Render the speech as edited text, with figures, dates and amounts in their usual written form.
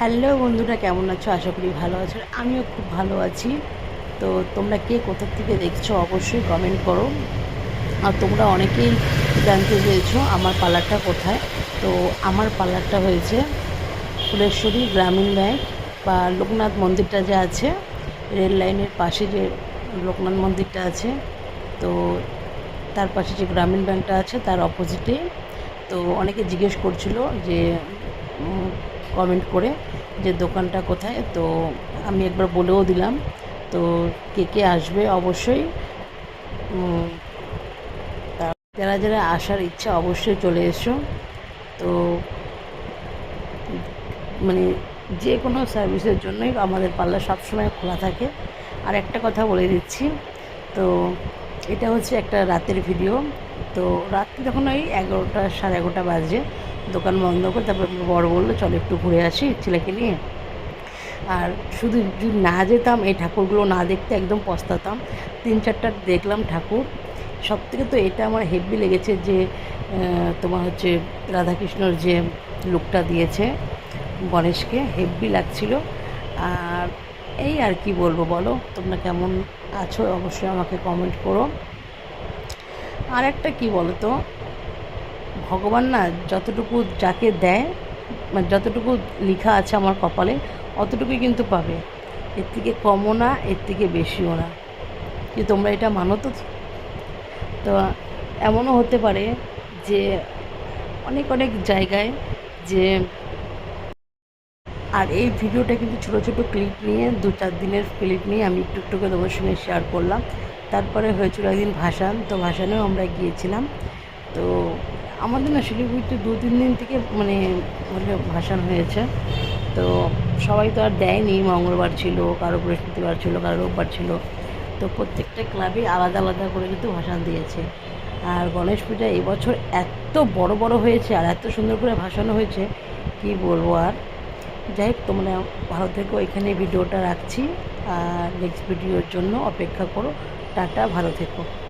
Hello বন্ধুরা, কেমন আছো? আশা করি ভালো আছো। আমিও খুব ভালো আছি। তো তোমরা কে কোথা থেকে দেখছো অবশ্যই কমেন্ট করো। আর তোমরা অনেকেই জানতে চেয়েছো আমার পার্লারটা কোথায়। তো আমার পার্লারটা হয়েছে ফুলেশ্বরী গ্রামীণ ব্যাংক বা লোকনাথ মন্দিরটা যে আছে, রেল লাইনের পাশে যে লোকনাথ মন্দিরটা আছে, তো তার পাশে যে গ্রামীণ ব্যাংকটা আছে তার অপোজিটে। তো অনেকে জিজ্ঞেস করছিল যে কমেন্ট করে যে দোকানটা কোথায়। তো আমি একবার বলেও দিলাম। তো কে কে আসবে অবশ্যই, যারা যারা আসার ইচ্ছা অবশ্যই চলে এসো। তো মানে যে কোনো সার্ভিসের জন্যই আমাদের পার্লার সবসময় খোলা থাকে। আর একটা কথা বলে দিচ্ছি, তো এটা হচ্ছে একটা রাতের ভিডিও। তো রাত্রি যখন ওই 11টা 11:30 বাজে দোকান বন্ধ করে, তারপর বর বললো চলো একটু ঘুরে আসি ছেলেকে নিয়ে। আর শুধু যদি না যেতাম, এই ঠাকুরগুলো না দেখতে একদম পস্তাতাম। 3-4টা দেখলাম ঠাকুর। সবথেকে তো এটা আমার হেভি লেগেছে যে তোমার হচ্ছে রাধাকৃষ্ণর যে লুকটা দিয়েছে গণেশকে, হেভি লাগছিল। আর এই আর কি বলবো, বলো তোমরা কেমন আছো অবশ্যই আমাকে কমেন্ট করো। আর একটা কী বলো তো, ভগবান না যতটুকু যাকে দেয়, মানে যতটুকু লেখা আছে আমার কপালে অতটুকুই কিন্তু পাবে। এর থেকে কমও না, এর থেকে বেশিও না। কি তোমরা এটা মানো তো? তো এমনও হতে পারে যে অনেক অনেক জায়গায় যে, আর এই ভিডিওটা কিন্তু ছোটো ছোটো ক্লিপ নিয়ে 2-4 দিনের ক্লিপ নিয়ে আমি একটু একটু করে তোমার সঙ্গে শেয়ার করলাম। তারপরে হয়েছিল একদিন ভাসান, তো ভাসানেও আমরা গিয়েছিলাম। তো আমাদের না শিলিগুড়িতে 2-3 দিন থেকে মানে ভাসান হয়েছে। তো সবাই তো আর দেয়নি, মঙ্গলবার ছিল, কারো বৃহস্পতিবার ছিল, কারো রোববার ছিল। তো প্রত্যেকটা ক্লাবে আলাদা আলাদা করে কিন্তু ভাসান দিয়েছে। আর গণেশ পূজা এবছর এত বড় বড় হয়েছে আর এত সুন্দর করে ভাসানো হয়েছে, কি বলবো আর। যাই হোক, তোমরা ভালো থেকো, এখানে ভিডিওটা রাখছি। আর নেক্সট ভিডিওর জন্য অপেক্ষা করো। টাটা, ভালো থেকো।